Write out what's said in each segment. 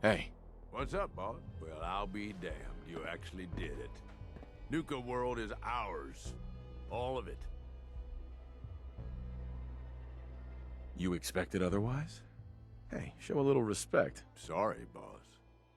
Hey, What's up, boss? Well, I'll be damned. You actually did it. Nuka World is ours. All of it. you expected otherwise? Hey, show a little respect. Sorry, boss.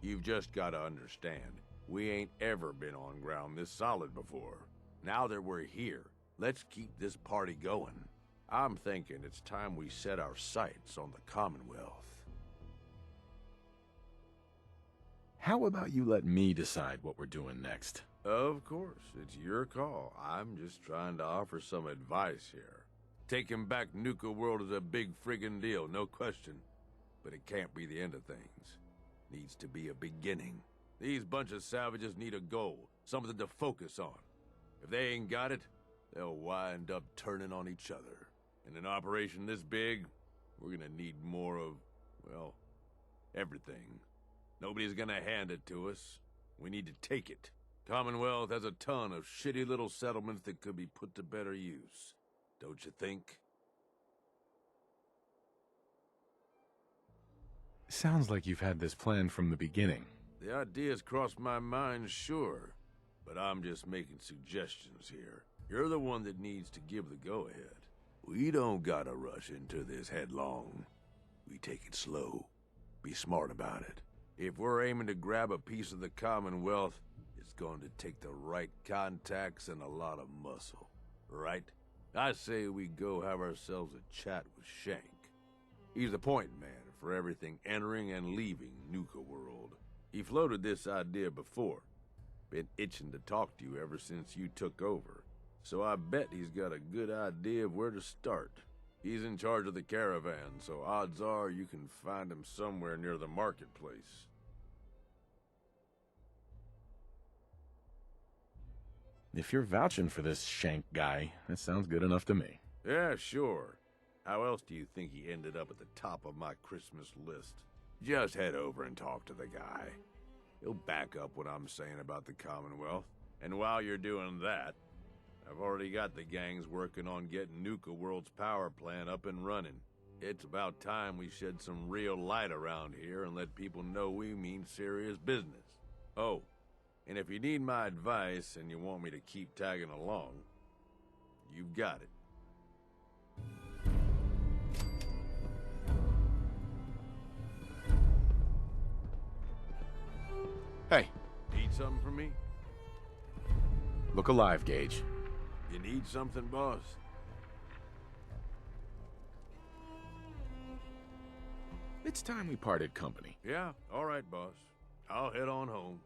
You've just got to understand, we ain't ever been on ground this solid before. Now that we're here, let's keep this party going. I'm thinking it's time we set our sights on the Commonwealth. How about you let me decide what we're doing next? Of course, it's your call. I'm just trying to offer some advice here. Taking back Nuka World is a big friggin' deal, no question. But it can't be the end of things. Needs to be a beginning. These bunch of savages need a goal, something to focus on. If they ain't got it, they'll wind up turning on each other. In an operation this big, we're gonna need more of, well, everything. Nobody's gonna hand it to us. We need to take it. Commonwealth has a ton of shitty little settlements that could be put to better use. Don't you think? Sounds like you've had this plan from the beginning. The ideas crossed my mind, sure. But I'm just making suggestions here. You're the one that needs to give the go-ahead. We don't gotta rush into this headlong. We take it slow. Be smart about it. If we're aiming to grab a piece of the Commonwealth, it's going to take the right contacts and a lot of muscle. Right? I say we go have ourselves a chat with Shank. He's the point man for everything entering and leaving Nuka World. He floated this idea before. Been itching to talk to you ever since you took over. So I bet he's got a good idea of where to start. He's in charge of the caravan, so odds are you can find him somewhere near the marketplace. If you're vouching for this Shank guy, that sounds good enough to me. Yeah, sure. How else do you think he ended up at the top of my Christmas list? Just head over and talk to the guy. He'll back up what I'm saying about the Commonwealth. And while you're doing that, I've already got the gangs working on getting Nuka World's power plant up and running. It's about time we shed some real light around here and let people know we mean serious business. Oh, and if you need my advice and you want me to keep tagging along, you've got it. Hey, Need something from me? look alive, Gage. You need something, boss? It's time we parted company. Yeah, all right, boss. I'll head on home.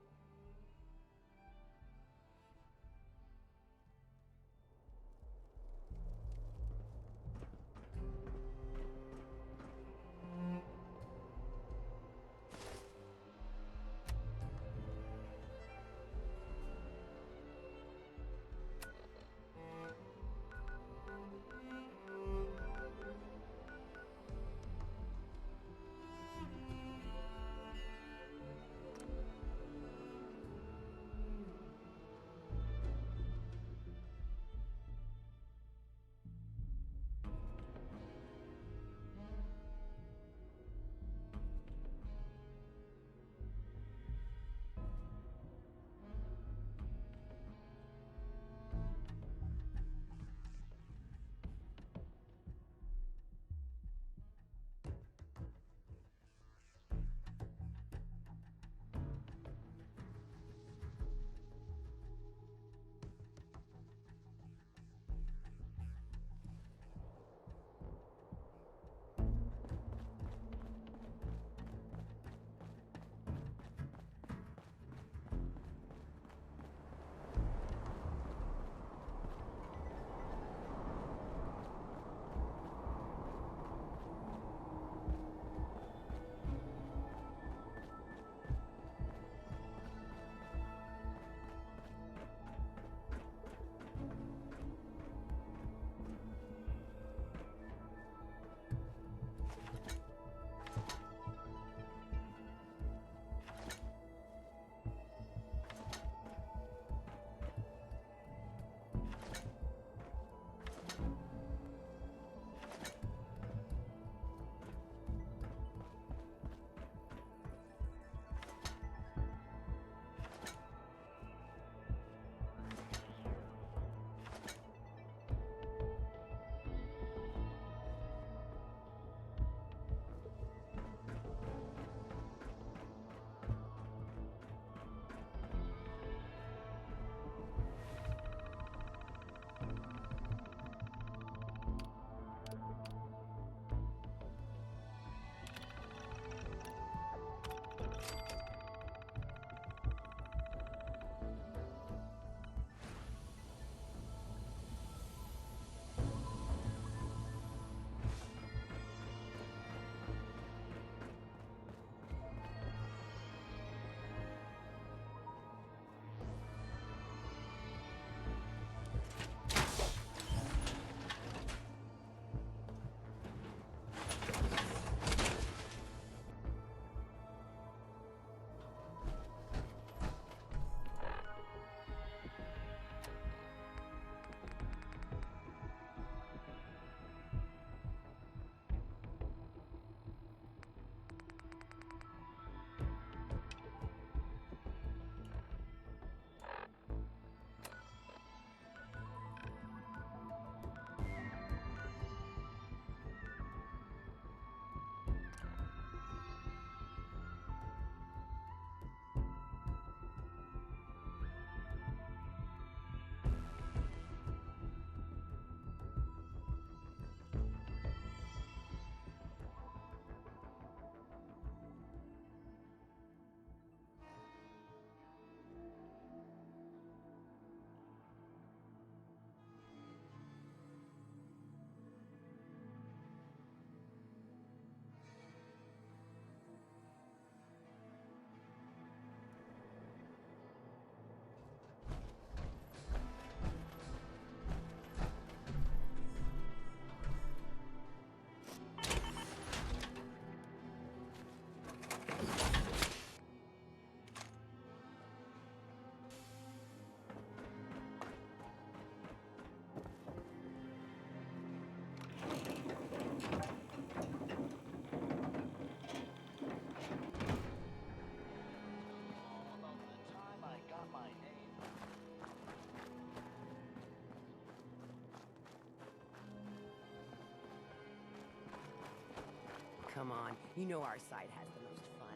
come on. You know our side has the most fun.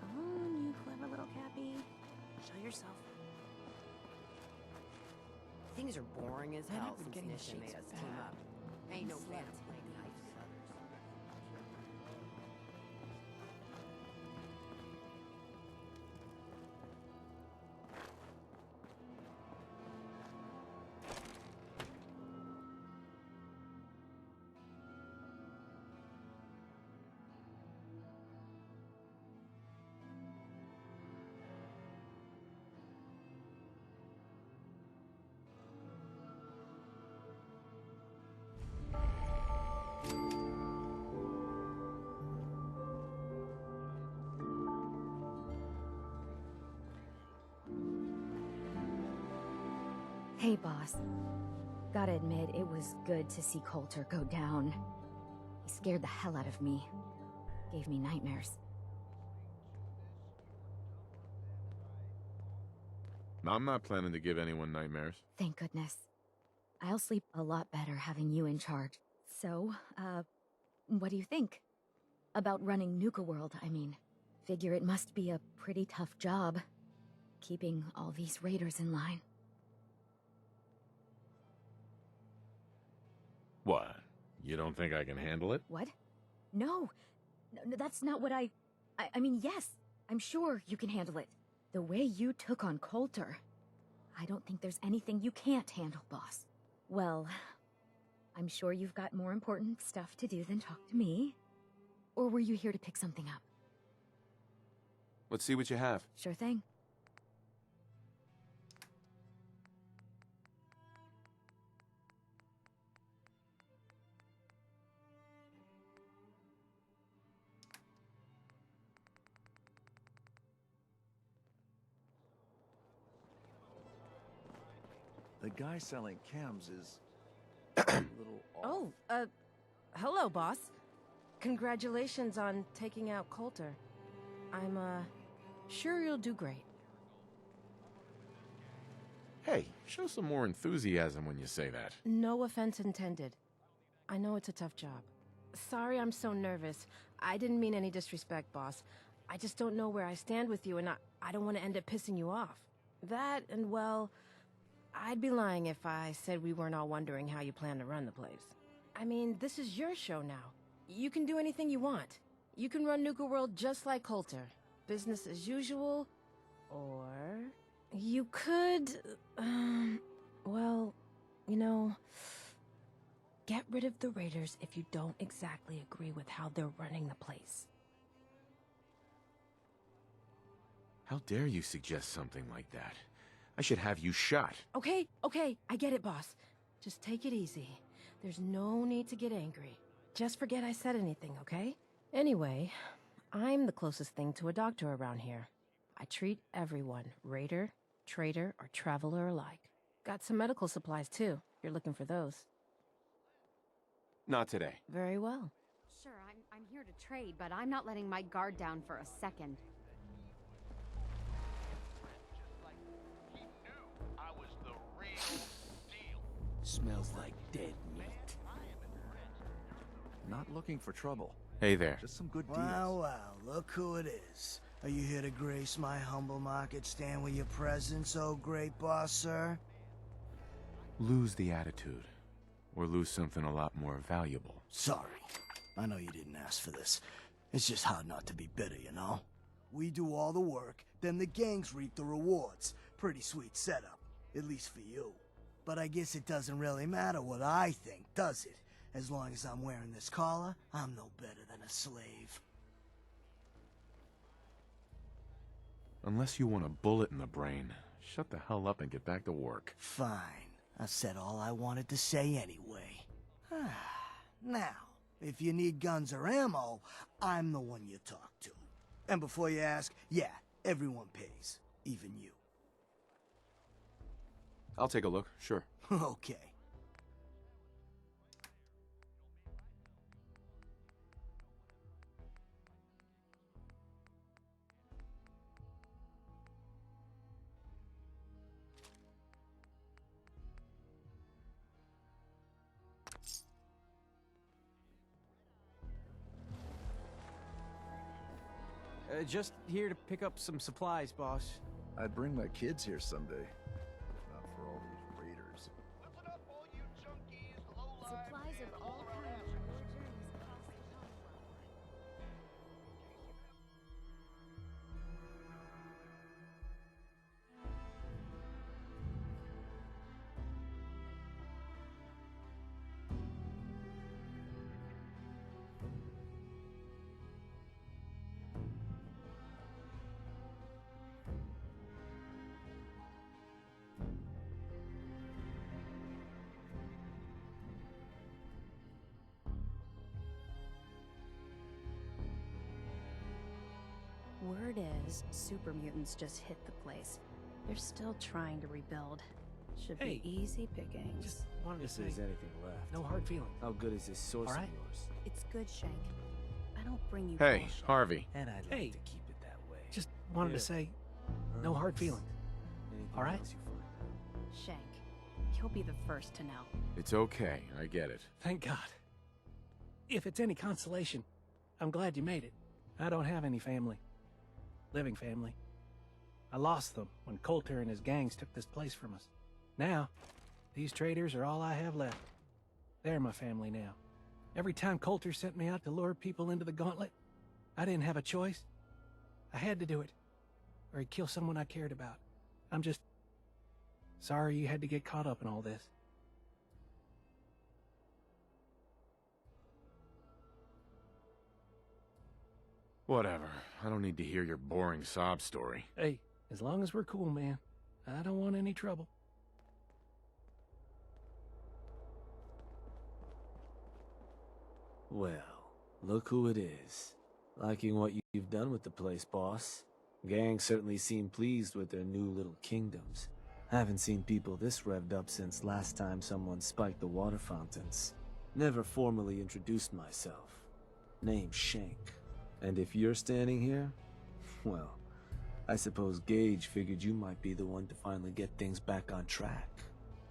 Come on, you clever little Cappy. Show yourself. Things are boring as hell since Nisha made us team up. Ain't no fan of playing nice with others. Hey, boss. Gotta admit, it was good to see Coulter go down. He scared the hell out of me. Gave me nightmares. I'm not planning to give anyone nightmares. Thank goodness. I'll sleep a lot better having you in charge. So, what do you think? About running Nuka World, I mean. Figure it must be a pretty tough job, keeping all these raiders in line. What? You don't think I can handle it? What? No, that's not what I mean, yes, I'm sure you can handle it. The way you took on Coulter, I don't think there's anything you can't handle, boss. Well, I'm sure you've got more important stuff to do than talk to me. Or were you here to pick something up? Let's see what you have. Sure thing. The guy selling chems is a little off. Oh, hello, boss. Congratulations on taking out Coulter. I'm, sure you'll do great. Hey, show some more enthusiasm when you say that. No offense intended. I know it's a tough job. Sorry I'm so nervous. I didn't mean any disrespect, boss. I just don't know where I stand with you, and I don't want to end up pissing you off. That, and well, I'd be lying if I said we weren't all wondering how you plan to run the place. I mean, this is your show now. You can do anything you want. You can run Nuka World just like Coulter. Business as usual, or you could, well, you know, get rid of the Raiders if you don't exactly agree with how they're running the place. How dare you suggest something like that? I should have you shot. Okay, I get it, boss. Just take it easy. There's no need to get angry. Just forget I said anything, okay? Anyway, I'm the closest thing to a doctor around here. I treat everyone, raider, trader, or traveler alike. Got some medical supplies, too. You're looking for those. Not today. Very well. Sure, I'm here to trade, but I'm not letting my guard down for a second. Smells like dead meat. Not looking for trouble. Hey there. Just some good deals. Wow, look who it is. Are you here to grace my humble market stand with your presence, oh great boss, sir? Lose the attitude. Or lose something a lot more valuable. Sorry. I know you didn't ask for this. It's just hard not to be bitter, you know? We do all the work, then the gangs reap the rewards. Pretty sweet setup. At least for you. But I guess it doesn't really matter what I think, does it? As long as I'm wearing this collar, I'm no better than a slave. Unless you want a bullet in the brain, shut the hell up and get back to work. Fine. I said all I wanted to say anyway. Now, if you need guns or ammo, I'm the one you talk to. And before you ask, yeah, everyone pays. Even you. I'll take a look, sure. Okay. Just here to pick up some supplies, boss. I'd bring my kids here someday. If not for all these raiders. Supplies of all kinds for your journeys across the Commonwealth. Word is, super mutants just hit the place. They're still trying to rebuild. Should Hey, be easy pickings. Just wanted to If say, there's anything left. no hard feelings. How good is this source All right. of yours? It's good, Shank. I don't bring you Hey, bullshit. Harvey. And I'd Hey. like to keep it that way. Just wanted to say, no hard feelings. Anything all right? else you find out? Shank, you'll be the first to know. It's okay. I get it. Thank God. If it's any consolation, I'm glad you made it. I don't have any family. Living family. I lost them when Coulter and his gangs took this place from us. Now, these traitors are all I have left. They're my family now. Every time Coulter sent me out to lure people into the gauntlet, I didn't have a choice. I had to do it, or he'd kill someone I cared about. I'm just sorry you had to get caught up in all this. Whatever. I don't need to hear your boring sob story. Hey, as long as we're cool, man. I don't want any trouble. Well, look who it is. Liking what you've done with the place, boss. Gang certainly seem pleased with their new little kingdoms. Haven't seen people this revved up since last time someone spiked the water fountains. Never formally introduced myself. Name's Shank. And if you're standing here, well, I suppose Gage figured you might be the one to finally get things back on track.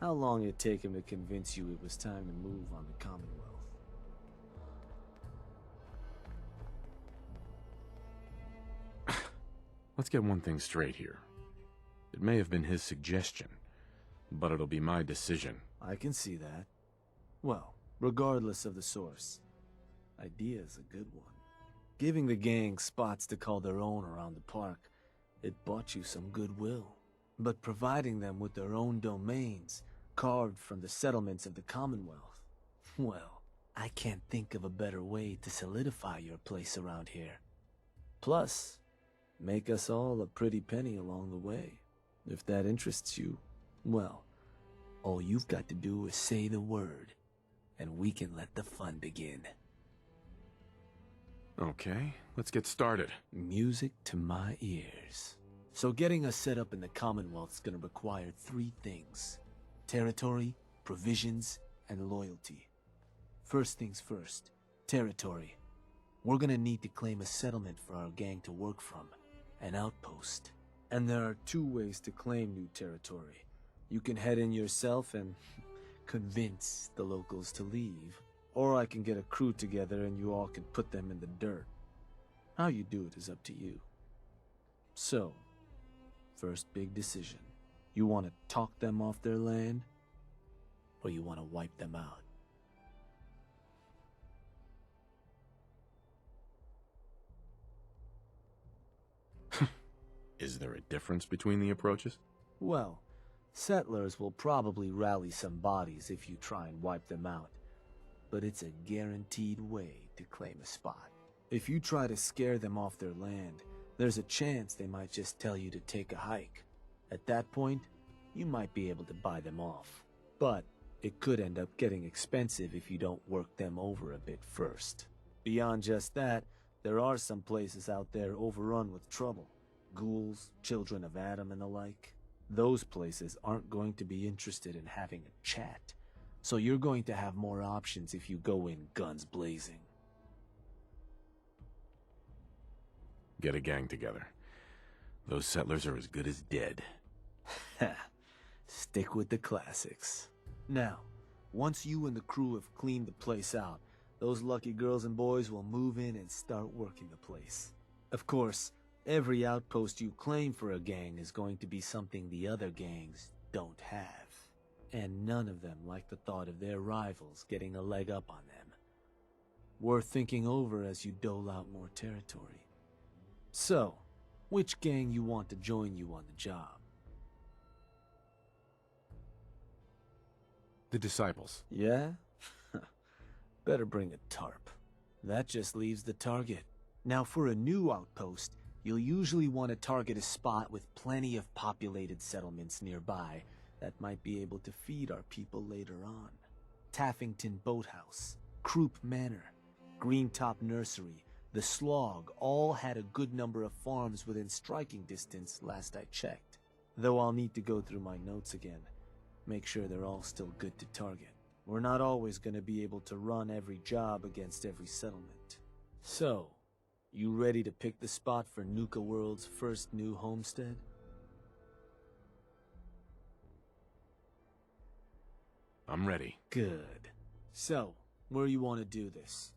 How long it take him to convince you it was time to move on the Commonwealth? Let's get one thing straight here. It may have been his suggestion, but it'll be my decision. I can see that. Well, regardless of the source, idea's a good one. Giving the gang spots to call their own around the park, it bought you some goodwill. But providing them with their own domains, carved from the settlements of the Commonwealth, well, I can't think of a better way to solidify your place around here. Plus, make us all a pretty penny along the way. If that interests you, well, all you've got to do is say the word, and we can let the fun begin. Okay, let's get started. Music to my ears. So getting us set up in the Commonwealth's gonna require 3 things. Territory, provisions, and loyalty. First things first, territory. We're gonna need to claim a settlement for our gang to work from. An outpost. And there are 2 ways to claim new territory. You can head in yourself and convince the locals to leave. Or I can get a crew together and you all can put them in the dirt. How you do it is up to you. So, first big decision. You want to talk them off their land? Or you want to wipe them out? Is there a difference between the approaches? Well, settlers will probably rally some bodies if you try and wipe them out. But it's a guaranteed way to claim a spot. If you try to scare them off their land, there's a chance they might just tell you to take a hike. At that point, you might be able to buy them off. But it could end up getting expensive if you don't work them over a bit first. Beyond just that, there are some places out there overrun with trouble. Ghouls, children of Adam and the like. Those places aren't going to be interested in having a chat. So you're going to have more options if you go in guns blazing. Get a gang together. Those settlers are as good as dead. Ha! Stick with the classics. Now, once you and the crew have cleaned the place out, those lucky girls and boys will move in and start working the place. Of course, every outpost you claim for a gang is going to be something the other gangs don't have. And none of them like the thought of their rivals getting a leg up on them. Worth thinking over as you dole out more territory. So, which gang you want to join you on the job? The Disciples. Yeah? Better bring a tarp. That just leaves the target. Now for a new outpost, you'll usually want to target a spot with plenty of populated settlements nearby that might be able to feed our people later on. Taffington Boathouse, Croup Manor, Greentop Nursery, the Slog all had a good number of farms within striking distance last I checked. Though I'll need to go through my notes again. Make sure they're all still good to target. We're not always going to be able to run every job against every settlement. So, you ready to pick the spot for Nuka World's first new homestead? I'm ready. Good. So, where you want to do this?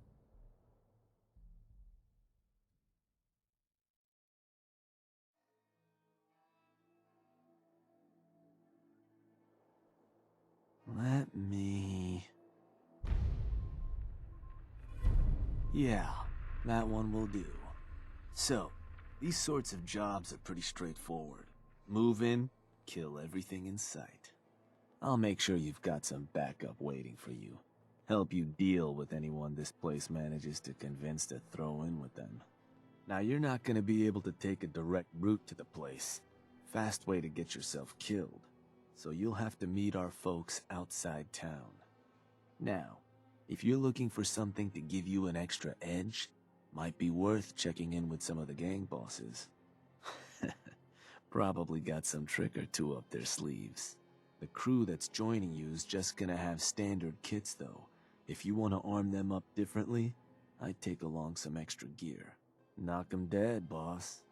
Let me... Yeah, that one will do. So, these sorts of jobs are pretty straightforward. Move in, kill everything in sight. I'll make sure you've got some backup waiting for you. Help you deal with anyone this place manages to convince to throw in with them. Now, you're not gonna be able to take a direct route to the place. Fast way to get yourself killed. So you'll have to meet our folks outside town. Now, if you're looking for something to give you an extra edge, might be worth checking in with some of the gang bosses. Probably got some trick or two up their sleeves. The crew that's joining you is just gonna have standard kits though. If you want to arm them up differently, I'd take along some extra gear. Knock 'em dead, boss.